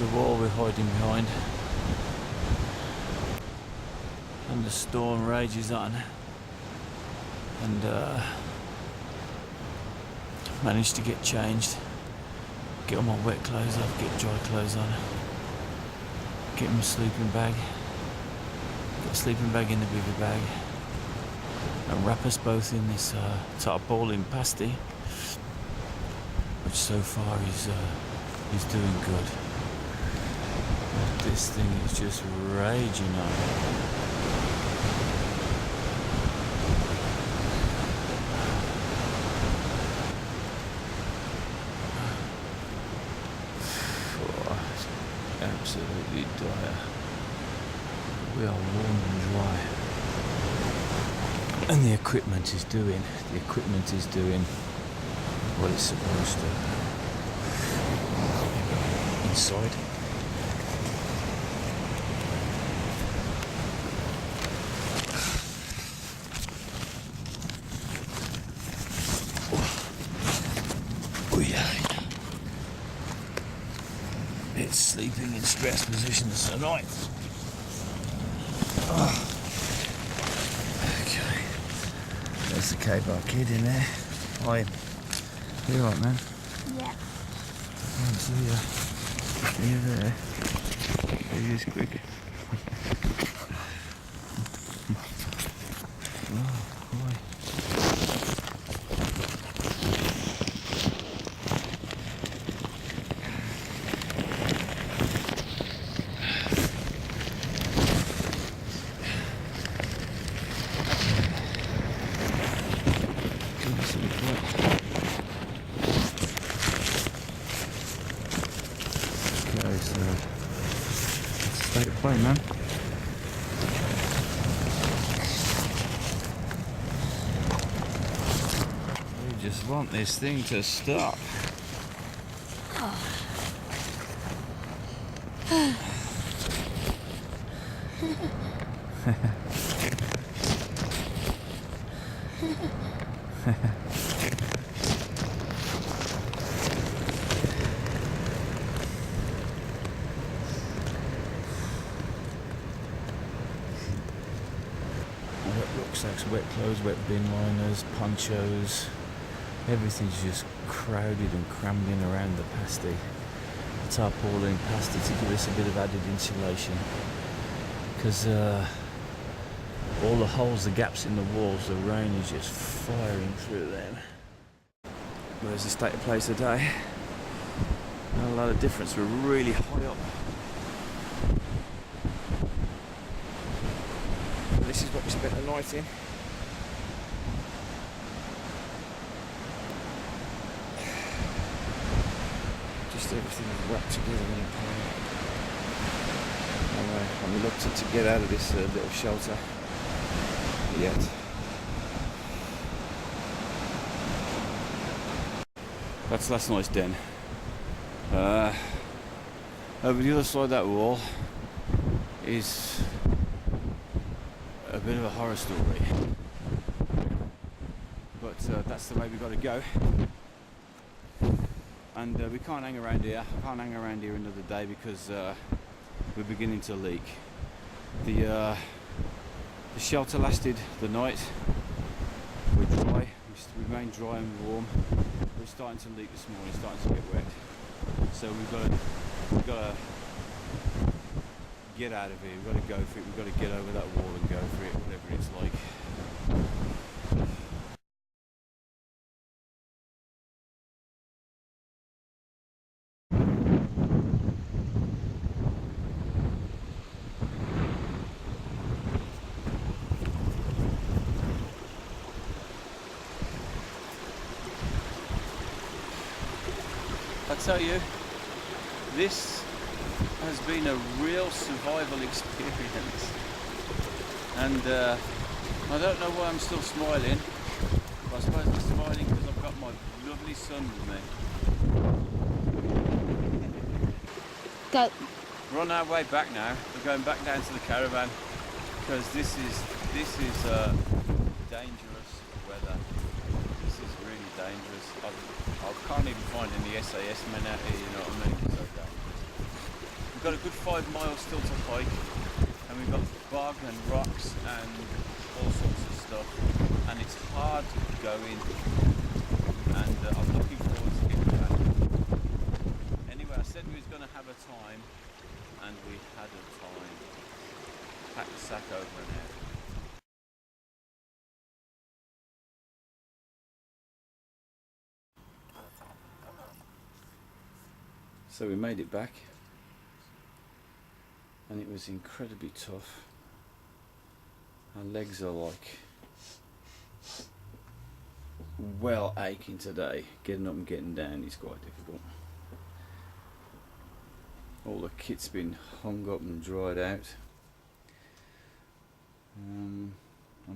the wall we're hiding behind. And the storm rages on. And managed to get changed. Get all my wet clothes off, get dry clothes on. Get my sleeping bag. Get a sleeping bag in the bigger bag. And wrap us both in this tarpaulin pasty. Which so far is doing good. But this thing is just raging on. Absolutely dire. We are warm and dry. And the equipment is doing what it's supposed to. Inside. It's sleeping in stress positions tonight. Oh. Okay. There's the K-Bar kid in there. Hi. You alright, man? Yeah. I see ya. Are you there? Are you just quick? Oh, boy. Okay, so that's the state of play, man. We just want this thing to stop. Wet rucksacks, wet clothes, wet bin liners, ponchos. Everything's just crowded and crammed in around the pasty. The tarpaulin pasty to give us a bit of added insulation. Because all the holes, the gaps in the walls, the rain is just firing through them. Where's the state of play today? Not a lot of difference, we're really high up. This is what we spent the night in. Just everything is wrapped together in a pile. I'm reluctant to get out of this little shelter yet. That's last night's den. Over the other side of that wall is a bit of a horror story, but that's the way we've got to go. And we can't hang around here. I can't hang around here another day because we're beginning to leak. The shelter lasted the night. We're dry. We remain dry and warm. We're starting to leak this morning. Starting to get wet. So we've got to get out of here. We've got to go for it. We've got to get over that wall and go for it, whatever it's like. I tell you, this has been a real survival experience, and I don't know why I'm still smiling, but I suppose I'm smiling because I've got my lovely son with me. Go. We're on our way back now. We're going back down to the caravan because this is dangerous weather. This is really dangerous. I can't even find any SAS men out here, you know what I mean? It's so dangerous. We've got a good 5 miles still to hike, and we've got bog and rocks and all sorts of stuff, and it's hard going, and I'm looking forward to getting back. Anyway, I said we was going to have a time, and we had a time. Pack the sack over and out. So we made it back, and it was incredibly tough. Our legs are like well aching today. Getting up and getting down is quite difficult. All the kit's been hung up and dried out. I'm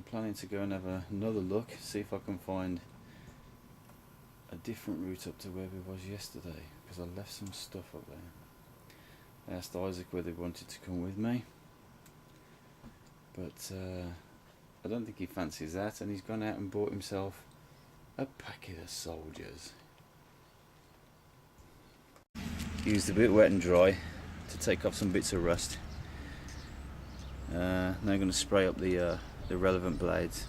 planning to go and have another look, see if I can find a different route up to where we was yesterday, because I left some stuff up there. I asked Isaac whether he wanted to come with me, but I don't think he fancies that, and he's gone out and bought himself a packet of soldiers. Used a bit wet and dry to take off some bits of rust. Now I'm going to spray up the relevant blades.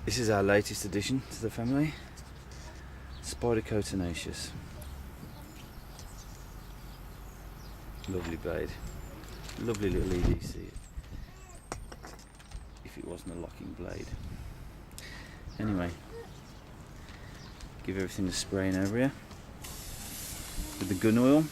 This is our latest addition to the family, Spyderco Tenacious. Lovely blade, lovely little EDC, if it wasn't a locking blade. Anyway, give everything a spraying over here with the gun oil.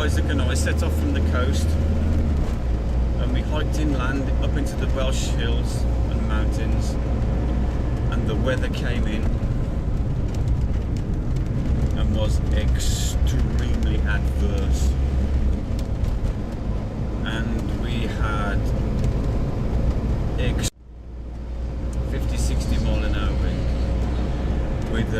Isaac and I set off from the coast, and we hiked inland up into the Welsh hills and mountains, and the weather came in and was extremely adverse, and we had 50-60 mile an hour wind with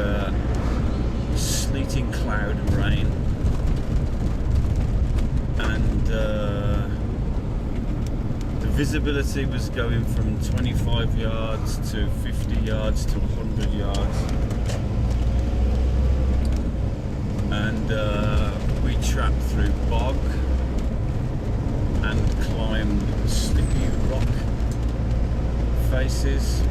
visibility was going from 25 yards to 50 yards to 100 yards. And we trapped through bog and climbed slippy rock faces.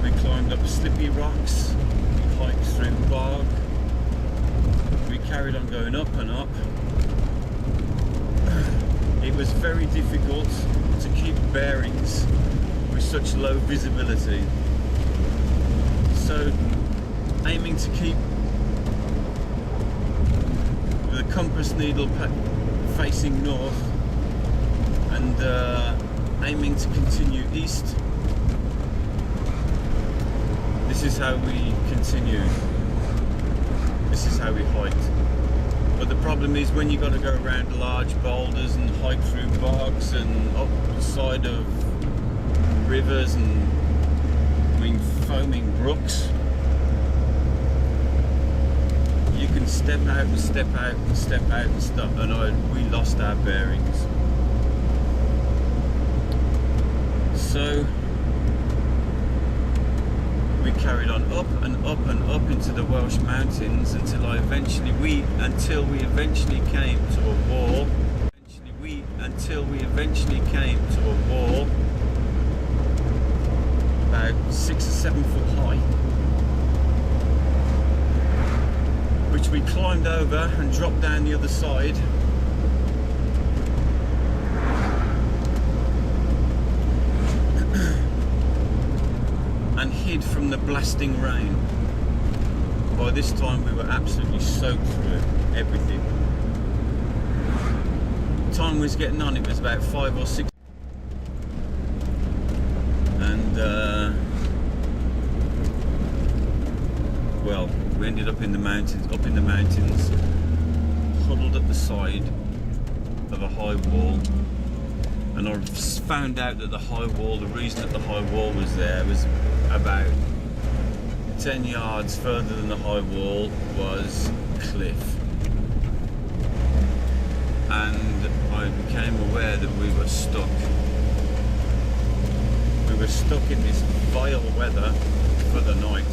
We climbed up slippy rocks, we hiked through bog, we carried on going up and up. It was very difficult to keep bearings with such low visibility. So, aiming to keep the compass needle facing north and aiming to continue east. This is how we continued. This is how we hiked. But the problem is when you got to go around large boulders and hike through bogs and up the side of rivers and foaming brooks, you can step out and step out and step out and stop, and we lost our bearings. So we carried on up and up and up into the Welsh mountains until we eventually came to a wall. Until we eventually came to a wall about 6 or 7 foot high, which we climbed over and dropped down the other side. And hid from the blasting rain. By this time we were absolutely soaked through everything. Time was getting on, it was about 5 or 6. And well, we ended up in the mountains, huddled at the side of a high wall. And I found out that the reason that the high wall was there was about 10 yards further than the high wall was cliff. And I became aware that we were stuck. We were stuck in this vile weather for the night.